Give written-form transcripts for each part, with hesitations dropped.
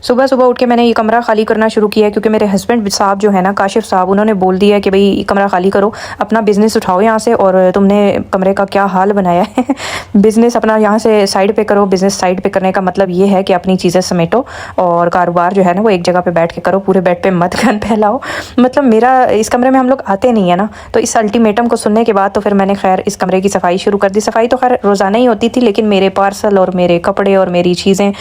सुबह सुबह उठ के मैंने ये कमरा खाली करना शुरू किया क्योंकि मेरे हस्बैंड साहब जो है ना, काशिफ साहब, उन्होंने बोल दिया कि भाई कमरा खाली करो, अपना बिज़नेस उठाओ यहाँ से, और तुमने कमरे का क्या हाल बनाया है बिज़नेस अपना यहाँ से साइड पे करो। बिज़नेस साइड पे करने का मतलब ये है कि अपनी चीज़ें समेटो और कारोबार जो है ना वो एक जगह पे बैठ के करो, पूरे बेड पे मत गन फैलाओ। मतलब मेरा इस कमरे में हम लोग आते नहीं है ना, तो इस अल्टीमेटम को सुनने के बाद तो फिर मैंने खैर इस कमरे की सफाई शुरू कर दी। सफाई तो खैर रोज़ाना ही होती थी, लेकिन मेरे पार्सल और मेरे कपड़े और मेरी चीज़ें,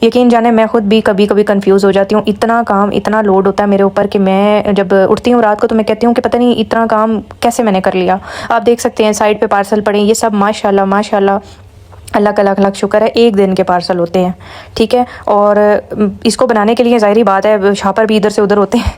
यकीन जाने मैं खुद भी कभी कभी कंफ्यूज हो जाती हूँ। इतना काम, इतना लोड होता है मेरे ऊपर कि मैं जब उठती हूँ रात को तो मैं कहती हूँ कि पता नहीं इतना काम कैसे मैंने कर लिया। आप देख सकते हैं साइड पे पार्सल पड़े, ये सब माशाल्लाह माशाल्लाह अल्लाह का लाख लाख शुक्र है, एक दिन के पार्सल होते हैं, ठीक है। और इसको बनाने के लिए ज़ाहिर बात है शापर भी इधर से उधर होते हैं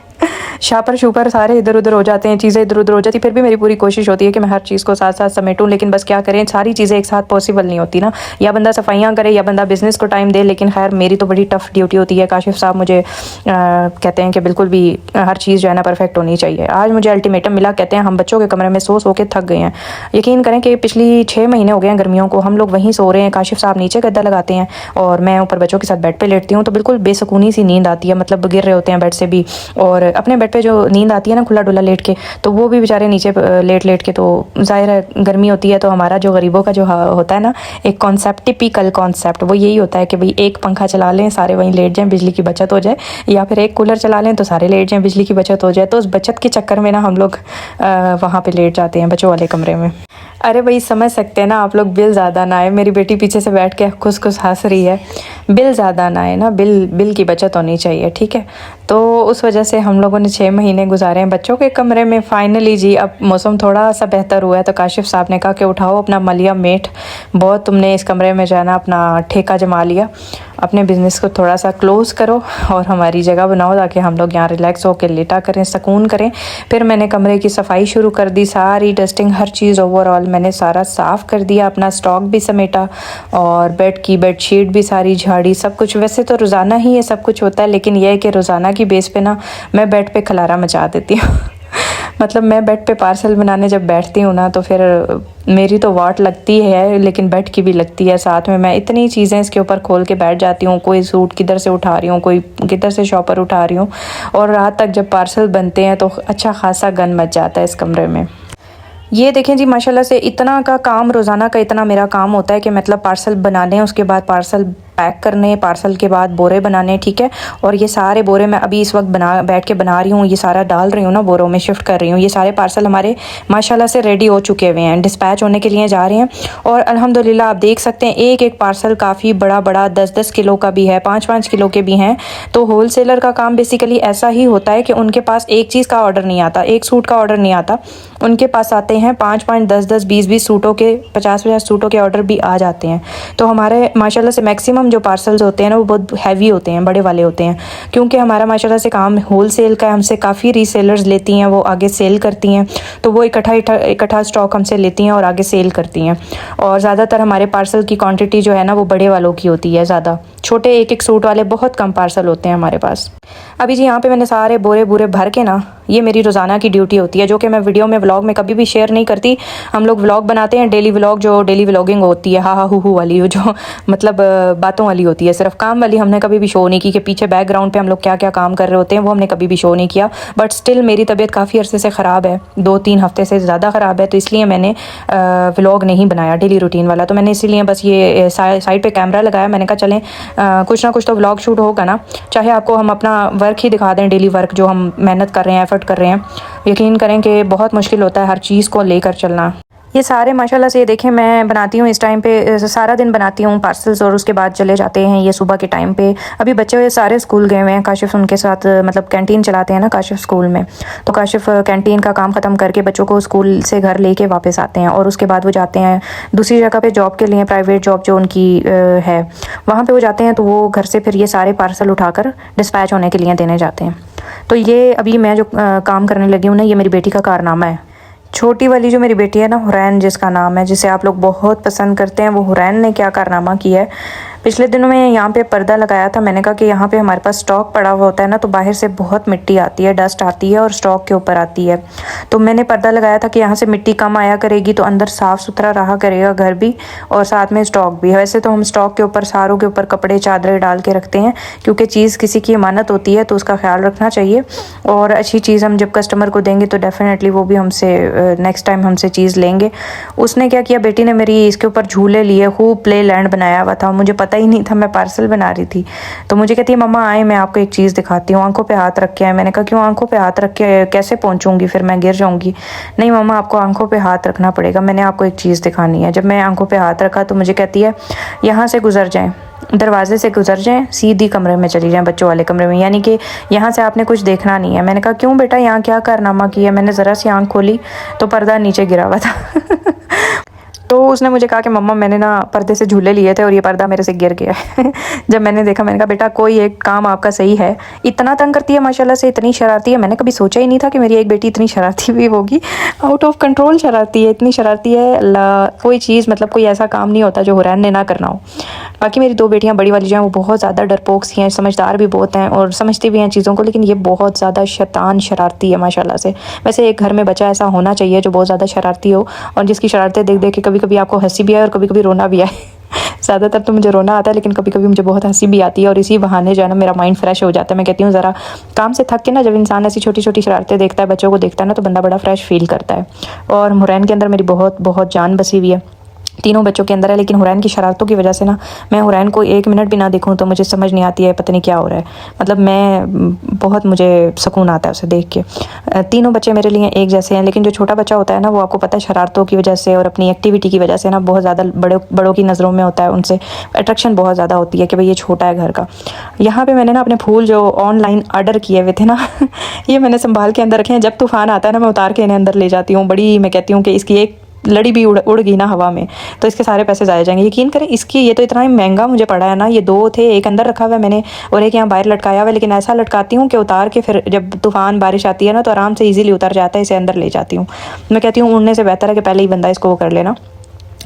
शापर शुपर सारे इधर उधर हो जाते हैं, चीज़ें इधर उधर हो जाती। फिर भी मेरी पूरी कोशिश होती है कि मैं हर चीज़ को साथ साथ समेटूं, लेकिन बस क्या करें, सारी चीज़ें एक साथ पॉसिबल नहीं होती ना। या बंदा सफाइयाँ करे या बंदा बिज़नेस को टाइम दे, लेकिन खैर मेरी तो बड़ी टफ़ ड्यूटी होती है। काशिफ साहब मुझे कहते हैं कि बिल्कुल भी हर चीज़ जो है ना परफेक्ट होनी चाहिए। आज मुझे अल्टीमेटम मिला, कहते हैं हम बच्चों के कमरे में सो के थक गए हैं। यकीन करें कि पिछली 6 महीने हो गए हैं गर्मियों को, हम लोग वहीं सो रहे हैं। काशिफ साहब नीचे गद्दा लगाते हैं और मैं ऊपर बच्चों के साथ बेड पर लेटती हूँ, तो बिल्कुल बेसुकूनी सी नींद आती है। मतलब गिर रहे होते हैं बेड से भी, और अपने बेड पर जो नींद आती है ना खुला डुला लेट के, तो वो भी बेचारे नीचे लेट लेट के। तो जाहिर है गर्मी होती है, तो हमारा जो गरीबों का जो होता है ना एक कॉन्सेप्ट, टिपिकल कॉन्सेप्ट, वो यही होता है कि भाई एक पंखा चला लें सारे वहीं लेट जाएं, बिजली की बचत हो जाए, या फिर एक कूलर चला लें तो सारे लेट जाएं, बिजली की बचत हो जाए। तो उस बचत के चक्कर में ना हम लोग वहाँ पे लेट जाते हैं बच्चों वाले कमरे में। अरे भाई समझ सकते हैं ना आप लोग, बिल ज़्यादा ना आए। मेरी बेटी पीछे से बैठ के खुश खुश हंस रही है। बिल ज़्यादा ना आए ना, बिल की बचत होनी चाहिए, ठीक है। तो उस वजह से हम लोगों ने 6 महीने गुजारे हैं बच्चों के कमरे में। फाइनली जी अब मौसम थोड़ा सा बेहतर हुआ है, तो काशिफ साहब ने कहा कि उठाओ अपना मलिया मेट, बहुत तुमने इस कमरे में जाना अपना ठेका जमा लिया, अपने बिज़नेस को थोड़ा सा क्लोज़ करो और हमारी जगह बनाओ ताकि हम लोग यहाँ रिलैक्स होकर लेटा करें, सुकून करें। फिर मैंने कमरे की सफाई शुरू कर दी, सारी डस्टिंग, हर चीज़ ओवरऑल मैंने सारा साफ़ कर दिया, अपना स्टॉक भी समेटा और बेडशीट भी सारी झाड़ी, सब कुछ। वैसे तो रोज़ाना ही ये सब कुछ होता है, लेकिन यह है कि रोज़ाना की बेस पे ना मैं बेड पे खलारा मचा देती हूँ मतलब मैं बेड पे पार्सल बनाने जब बैठती हूँ ना, तो फिर मेरी तो वाट लगती है, लेकिन बेड की भी लगती है साथ में। मैं इतनी चीज़ें इसके ऊपर खोल के बैठ जाती हूँ, कोई सूट किधर से उठा रही हूँ, कोई किधर से शॉपर उठा रही हूँ, और रात तक जब पार्सल बनते हैं तो अच्छा खासा गन मच जाता है इस कमरे में। ये देखें जी माशाल्लाह से इतना का काम, रोज़ाना का इतना मेरा काम होता है कि मतलब पार्सल बनाने, उसके बाद पार्सल पैक करने, पार्सल के बाद बोरे बनाने, ठीक है। और ये सारे बोरे मैं अभी इस वक्त बैठ के बना रही हूँ, ये सारा डाल रही हूँ ना, बोरों में शिफ्ट कर रही हूँ। ये सारे पार्सल हमारे माशाल्लाह से रेडी हो चुके हुए हैं, डिस्पैच होने के लिए जा रहे हैं। और अल्हम्दुलिल्लाह आप देख सकते हैं एक एक पार्सल काफ़ी बड़ा बड़ा 10-10 किलो का भी है, 5-5 किलो के भी हैं। तो होल सेलर का काम बेसिकली ऐसा ही होता है कि उनके पास एक चीज़ का ऑर्डर नहीं आता, एक सूट का ऑर्डर नहीं आता, उनके पास आते हैं 5-5, 10-10, 20-20 सूटों के, 50-50 सूटों के ऑर्डर भी आ जाते हैं। तो हमारे माशाल्लाह से मैक्सिमम जो पार्सल्स होते हैं ना वो बहुत हैवी होते हैं, बड़े वाले होते हैं, क्योंकि हमारा माशाल्लाह से काम होल सेल का है। हमसे काफ़ी रीसेलर्स लेती हैं, वो आगे सेल करती हैं, तो वो इकट्ठा स्टॉक हमसे लेती हैं और आगे सेल करती हैं। और ज़्यादातर हमारे पार्सल की क्वांटिटी जो है ना वो बड़े वालों की होती है, ज़्यादा छोटे एक एक सूट वाले बहुत कम पार्सल होते हैं हमारे पास। अभी जी यहाँ पे मैंने सारे बोरे भर के ना, ये मेरी रोज़ाना की ड्यूटी होती है, जो कि मैं वीडियो में व्लॉग में कभी भी शेयर नहीं करती। हम लोग व्लॉग बनाते हैं डेली व्लॉग, जो डेली व्लॉगिंग होती है, हा हू वाली, जो मतलब बातों वाली होती है, सिर्फ काम वाली हमने कभी भी शो नहीं की कि पीछे बैकग्राउंड पे हम लोग क्या क्या काम कर रहे होते हैं, वो हमने कभी भी शो नहीं किया। बट स्टिल मेरी तबीयत काफ़ी अरसे से ख़राब है, 2-3 हफ्ते से ज़्यादा ख़राब है, तो इसलिए मैंने व्लॉग नहीं बनाया डेली रूटीन वाला। तो मैंने इसीलिए बस ये साइड पे कैमरा लगाया, मैंने कहा चलें कुछ ना कुछ तो व्लॉग शूट होगा ना, चाहे आपको हम अपना वर्क ही दिखा दें, डेली वर्क जो हम मेहनत कर रहे हैं, एफर्ट कर रहे हैं। यकीन करें कि बहुत मुश्किल होता है हर चीज़ को लेकर चलना। ये सारे माशाल्लाह से, ये देखें मैं बनाती हूँ इस टाइम पे, सारा दिन बनाती हूँ पार्सल्स, और उसके बाद चले जाते हैं ये सुबह के टाइम पे। अभी बच्चे सारे स्कूल गए हुए हैं, काशिफ उनके साथ मतलब कैंटीन चलाते हैं ना काशिफ स्कूल में, तो काशिफ कैंटीन का काम ख़त्म करके बच्चों को स्कूल से घर लेके वापस आते हैं, और उसके बाद वो जाते हैं दूसरी जगह पे जॉब के लिए, प्राइवेट जॉब जो उनकी है, वहाँ पर वो जाते हैं। तो वो घर से फिर ये सारे पार्सल उठाकर डिस्पैच होने के लिए देने जाते हैं। तो ये अभी मैं जो काम करने लगी हूँ ना, ये मेरी बेटी का कारनामा है। छोटी वाली जो मेरी बेटी है ना, हुरैन जिसका नाम है, जिसे आप लोग बहुत पसंद करते हैं, वो हुरैन ने क्या कारनामा किया है पिछले दिनों में यहाँ पे पर्दा लगाया था, मैंने कहा कि यहाँ पे हमारे पास स्टॉक पड़ा हुआ होता है ना, तो बाहर से बहुत मिट्टी आती है, डस्ट आती है और स्टॉक के ऊपर आती है। तो मैंने पर्दा लगाया था कि यहाँ से मिट्टी कम आया करेगी, तो अंदर साफ़ सुथरा रहा करेगा घर भी और साथ में स्टॉक भी। वैसे तो हम स्टॉक के ऊपर, सारों के ऊपर कपड़े चादरें डाल के रखते हैं, क्योंकि चीज़ किसी की अमानत होती है तो उसका ख्याल रखना चाहिए। और अच्छी चीज़ हम जब कस्टमर को देंगे तो डेफिनेटली वो भी हमसे नेक्स्ट टाइम हमसे चीज़ लेंगे। उसने क्या किया, बेटी ने मेरी इसके ऊपर झूले लिए, खूब प्ले लैंड बनाया हुआ था, मुझे पता ही नहीं था, मैं पार्सल बना रही थी। तो मुझे कहती है मम्मा आए मैं आपको एक चीज़ दिखाती हूँ, आंखों पे हाथ रख के आए। मैंने कहा क्यों आंखों पे हाथ रख के कैसे पहुँचूंगी, फिर मैं गिर जाऊँगी। नहीं मम्मा आपको आंखों पे हाथ रखना पड़ेगा, मैंने आपको एक चीज़ दिखानी है। जब मैं आंखों पे हाथ रखा तो मुझे कहती है यहाँ से गुजर जाएँ, दरवाजे से गुजर जाएं, सीधी कमरे में चली जाएं, बच्चों वाले कमरे में, यानी कि यहाँ से आपने कुछ देखना नहीं है। मैंने कहा क्यों बेटा, यहाँ क्या कारनामा किया। मैंने ज़रा सी आँख खोली तो पर्दा नीचे गिरा हुआ था। तो उसने मुझे कहा कि मम्मा मैंने ना पर्दे से झूले लिए थे और ये पर्दा मेरे से गिर गया है। जब मैंने देखा मैंने कहा बेटा कोई एक काम आपका सही है, इतना तंग करती है माशाल्लाह से, इतनी शरारती है। मैंने कभी सोचा ही नहीं था कि मेरी एक बेटी इतनी शरारती भी होगी, आउट ऑफ कंट्रोल शरारती है, इतनी शरारती है। कोई चीज़ मतलब कोई ऐसा काम नहीं होता जो हुरैन ने ना करना हो। बाकी मेरी दो बेटियाँ, बड़ी वाली जो हैं वो बहुत ज़्यादा डरपोक सी हैं, समझदार भी बहुत हैं और समझती भी हैं चीज़ों को, लेकिन ये बहुत ज़्यादा शैतान शरारती है माशाल्लाह से। वैसे एक घर में बच्चा ऐसा होना चाहिए जो बहुत ज़्यादा शरारती हो और जिसकी शरारतें देख देख के कभी कभी आपको हंसी भी आए और कभी कभी रोना भी आए। ज़्यादातर तो मुझे रोना आता है, लेकिन कभी कभी मुझे बहुत हंसी भी आती है और इसी बहाने जो है ना मेरा माइंड फ्रेश हो जाता है। मैं कहती हूँ ज़रा काम से थक के ना जब इंसान ऐसी छोटी छोटी शरारतें देखता है, बच्चों को देखता है ना, तो बंदा बड़ा फ्रेश फील करता है। और हुरैन के अंदर मेरी बहुत बहुत जान बसी हुई है, तीनों बच्चों के अंदर है, लेकिन हुरैन की शरारतों की वजह से ना मैं हुरैन को एक मिनट भी ना देखूं तो मुझे समझ नहीं आती है पता नहीं क्या हो रहा है। मतलब मैं बहुत, मुझे सुकून आता है उसे देख के। तीनों बच्चे मेरे लिए एक जैसे हैं, लेकिन जो छोटा बच्चा होता है ना वो आपको पता है शरारतों की वजह से और अपनी एक्टिविटी की वजह से ना बहुत ज़्यादा बड़ों की नज़रों में होता है, उनसे अट्रैक्शन बहुत ज़्यादा होती है कि भाई ये छोटा है घर का। यहाँ पर मैंने ना अपने फूल जो ऑनलाइन ऑर्डर किए हुए थे ना ये मैंने संभाल के अंदर रखे हैं। जब तूफ़ान आता है ना मैं उतार के इन्हें अंदर ले जाती हूँ। बड़ी मैं कहती हूँ कि इसकी एक लड़ी भी उड़ गई ना हवा में तो इसके सारे पैसे जाए जाएंगे। यकीन करें इसकी ये तो इतना ही महंगा मुझे पड़ा है ना, ये दो थे, एक अंदर रखा हुआ है मैंने और एक यहाँ बाहर लटकाया हुआ है, लेकिन ऐसा लटकाती हूँ कि उतार के फिर जब तूफ़ान बारिश आती है ना तो आराम से इजीली उतर जाता है, इसे अंदर ले जाती हूँ। मैं कहती हूँ उड़ने से बेहतर है कि पहले ही बंदा इसको वो कर लेना।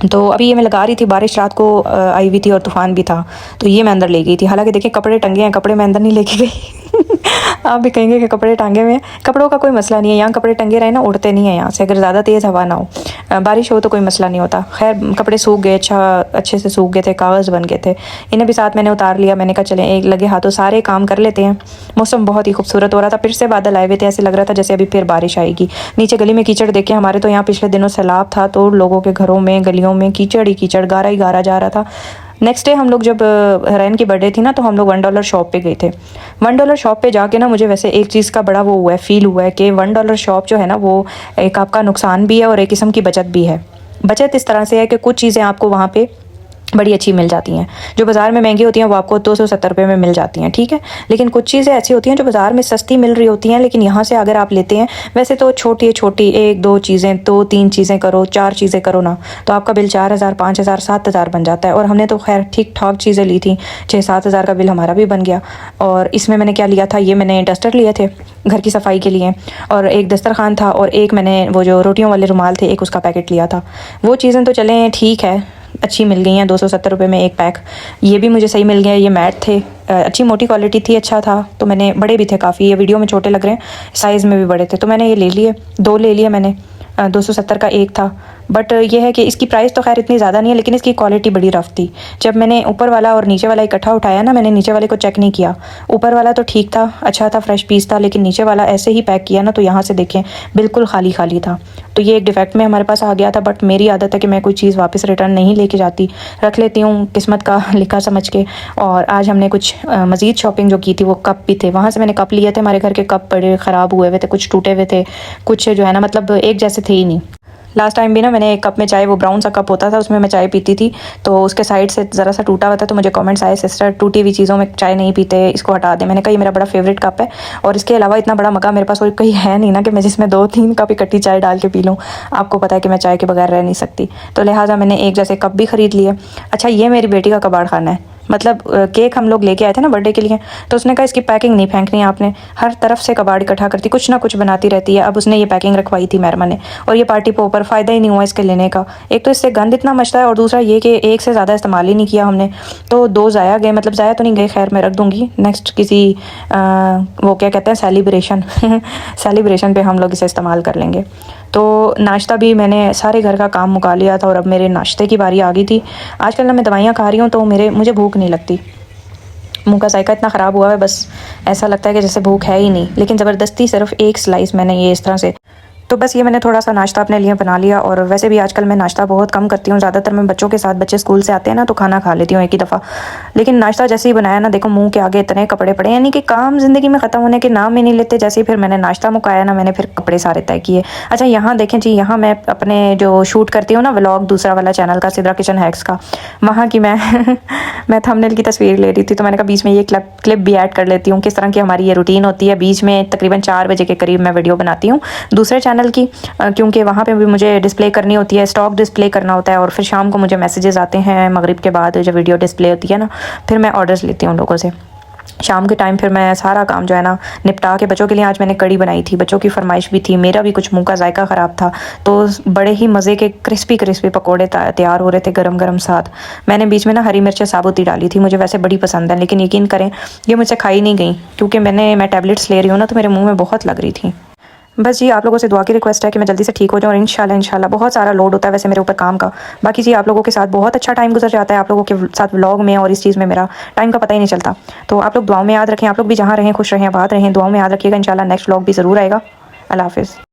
तो अभी ये मैं लगा रही थी, बारिश रात को आई हुई थी और तूफ़ान भी था, तो ये मैं अंदर ले गई थी। हालांकि देखिए कपड़े टंगे हैं, कपड़े मैं अंदर नहीं लेके गई। आप भी कहेंगे कि कपड़े टांगे हुए हैं, कपड़ों का कोई मसला नहीं है, यहाँ कपड़े टंगे रहे ना उड़ते नहीं है यहाँ से, अगर ज़्यादा तेज़ हवा ना हो, बारिश हो तो कोई मसला नहीं होता। खैर कपड़े सूख गए, अच्छे से सूख गए थे, कागज़ बन गए थे, इन्हें भी साथ मैंने उतार लिया। मैंने कहा चलें एक लगे हाथों सारे काम कर लेते हैं। मौसम बहुत ही खूबसूरत हो रहा था, फिर से बादल आए हुए थे, ऐसे लग रहा था जैसे अभी फिर बारिश आएगी। नीचे गली में कीचड़ देखे, हमारे तो यहाँ पिछले दिनों सैलाब था तो लोगों के घरों में गलियों में कीचड़ ही कीचड़, गारा ही गारा जा रहा था। नेक्स्ट डे हम लोग जब हुरैन की बर्थडे थी ना तो हम लोग $1 शॉप पे गए थे। $1 शॉप पे जाके ना मुझे वैसे एक चीज़ का बड़ा वो हुआ है, फील हुआ है कि $1 शॉप जो है ना वो एक आपका नुकसान भी है और एक किस्म की बचत भी है। बचत इस तरह से है कि कुछ चीज़ें आपको वहाँ पे बड़ी अच्छी मिल जाती हैं, जो बाज़ार में महंगी होती हैं वो आपको 270 रुपये में मिल जाती हैं, ठीक है। लेकिन कुछ चीज़ें ऐसी होती हैं जो बाज़ार में सस्ती मिल रही होती हैं, लेकिन यहाँ से अगर आप लेते हैं, वैसे तो छोटी छोटी 1-2 चीज़ें, 2-3 चीज़ें करो, 4 चीज़ें करो ना तो आपका बिल 4000, 5000, 7000 बन जाता है। और हमने तो खैर ठीक ठाक चीज़ें ली थी, 6-7 हज़ार का बिल हमारा भी बन गया। और इसमें मैंने क्या लिया था, ये मैंने डस्टर लिए थे घर की सफाई के लिए, और एक दस्तरखान था, और एक मैंने वो जो रोटियों वाले रुमाल थे एक उसका पैकेट लिया था। वो चीज़ें तो चलें ठीक है, अच्छी मिल गई हैं, 270 रुपये में एक पैक, ये भी मुझे सही मिल गया। ये मैट थे, अच्छी मोटी क्वालिटी थी, अच्छा था। तो मैंने, बड़े भी थे काफ़ी, ये वीडियो में छोटे लग रहे हैं, साइज़ में भी बड़े थे, तो मैंने ये ले लिए, 2 ले लिए मैंने। 270 का एक था, बट ये है कि इसकी प्राइस तो खैर इतनी ज़्यादा नहीं है, लेकिन इसकी क्वालिटी बड़ी रफ़ थी। जब मैंने ऊपर वाला और नीचे वाला इकट्ठा उठाया ना, मैंने नीचे वाले को चेक नहीं किया। ऊपर वाला तो ठीक था, अच्छा था, फ्रेश पीस था, लेकिन नीचे वाला ऐसे ही पैक किया ना तो यहाँ से देखें बिल्कुल खाली खाली था। तो ये एक डिफेक्ट में हमारे पास आ गया था, बट मेरी आदत है कि मैं कोई चीज़ वापस रिटर्न नहीं लेके जाती, रख लेती हूँ किस्मत का लिखा समझ के। और आज हमने कुछ मज़ीद शॉपिंग जो की थी, वो कप भी थे, वहाँ से मैंने कप लिए थे। हमारे घर के कप बड़े ख़राब हुए हुए थे, कुछ टूटे हुए थे, कुछ जो है ना मतलब एक जैसे थे ही नहीं। लास्ट टाइम भी ना मैंने एक कप में चाय, वो ब्राउन सा कप होता था, उसमें मैं चाय पीती थी, तो उसके साइड से ज़रा सा टूटा हुआ था, तो मुझे कमेंट्स आए सिस्टर टूटी हुई चीज़ों में चाय नहीं पीते, इसको हटा दें। मैंने कहा ये मेरा बड़ा फेवरेट कप है, और इसके अलावा इतना बड़ा मगा मेरे पास और कहीं है नहीं ना कि मैं जिसमें 2-3 कप इकट्ठी चाय डाल के पी लूँ। आपको पता है कि मैं चाय के बगैर रह नहीं सकती, तो लिहाजा मैंने एक जैसे कप भी ख़रीद लिए। अच्छा, ये मेरी बेटी का कबाड़ खाना है मतलब केक हम लोग लेके आए थे ना बर्थडे के लिए, तो उसने कहा इसकी पैकिंग नहीं फेंकनी है आपने, हर तरफ से कबाड़ इकट्ठा करती, कुछ ना कुछ बनाती रहती है। अब उसने ये पैकिंग रखवाई थी मेहरमा ने, और ये पार्टी पोपर फ़ायदा ही नहीं हुआ इसके लेने का। एक तो इससे गंद इतना मचता है, और दूसरा ये कि एक से ज़्यादा इस्तेमाल ही नहीं किया हमने, तो 2 ज़ाया गए। मतलब ज़ाया तो नहीं गए, खैर मैं रख दूँगी नेक्स्ट किसी वो क्या कहते हैं सेलिब्रेशन सेलिब्रेशन पे हम लोग इसे इस्तेमाल कर लेंगे। तो नाश्ता भी मैंने सारे घर का काम मुका लिया था, और अब मेरे नाश्ते की बारी आ गई थी। आजकल ना मैं दवाइयाँ खा रही हूँ तो मुझे भूख नहीं लगती, मुंह का जायका इतना ख़राब हुआ है, बस ऐसा लगता है कि जैसे भूख है ही नहीं। लेकिन ज़बरदस्ती सिर्फ एक स्लाइस मैंने ये इस तरह से, तो बस ये मैंने थोड़ा सा नाश्ता अपने लिए बना लिया। और वैसे भी आजकल मैं नाश्ता बहुत कम करती हूँ, ज़्यादातर मैं बच्चों के साथ, बच्चे स्कूल से आते हैं ना तो खाना खा लेती हूँ एक ही दफ़ा। लेकिन नाश्ता जैसे ही बनाया ना, देखो मुंह के आगे इतने कपड़े पड़े, यानी कि काम ज़िंदगी में ख़त्म होने के नाम ही नहीं लेते। जैसे ही फिर मैंने नाश्ता मुकाया ना, मैंने फिर कपड़े सारे तय किए। अच्छा यहाँ देखें जी, यहाँ मैं अपने जो शूट करती हूँ ना व्लॉग, दूसरा वाला चैनल का सिद्रा किचन हैक्स का, वहाँ की मैं मैं थंबनेल की तस्वीर ले रही थी, तो मैंने कहा बीच में ये क्लिप भी ऐड कर लेती हूँ। किस तरह की हमारी ये रूटीन होती है, बीच में तकरीबन 4 बजे के करीब मैं वीडियो बनाती हूँ दूसरे चैनल की, क्योंकि वहाँ पे भी मुझे डिस्प्ले करनी होती है, स्टॉक डिस्प्ले करना होता है। और फिर शाम को मुझे मैसेजेस आते हैं मगरिब के बाद, जब वीडियो डिस्प्ले होती है ना, फिर मैं ऑर्डर्स लेती हूँ लोगों से शाम के टाइम। फिर मैं सारा काम जो है ना निपटा के, बच्चों के लिए आज मैंने कड़ी बनाई थी, बच्चों की फरमाइश भी थी, मेरा भी कुछ मुंह का जायका ख़राब था, तो बड़े ही मज़े के क्रिस्पी क्रिस्पी पकोड़े तैयार हो रहे थे गरम गरम साथ। मैंने बीच में ना हरी मिर्चें साबुत ही डाली थी, मुझे वैसे बड़ी पसंद है, लेकिन यकीन करें ये मुझसे खाई नहीं गई, क्योंकि मैं टैबलेट्स ले रही हूँ ना, तो मेरे मुँह में बहुत लग रही थी। बस जी आप लोगों से दुआ की रिक्वेस्ट है कि मैं जल्दी से ठीक हो जाऊँ, और इंशाल्लाह बहुत सारा लोड होता है वैसे मेरे ऊपर काम का। बाकी जी आप लोगों के साथ बहुत अच्छा टाइम गुजर जाता है, आप लोगों के साथ व्लॉग में, और इस चीज़ में मेरा टाइम का पता ही नहीं चलता। तो आप लोग दुआओं में याद रखें, आप लोग भी जहाँ रहें खुश रहें, आबाद रहें, दुआओं में याद रखिएगा। इंशाल्लाह नेक्स्ट व्लॉग भी ज़रूर आएगा। अल्लाह हाफ़िज़।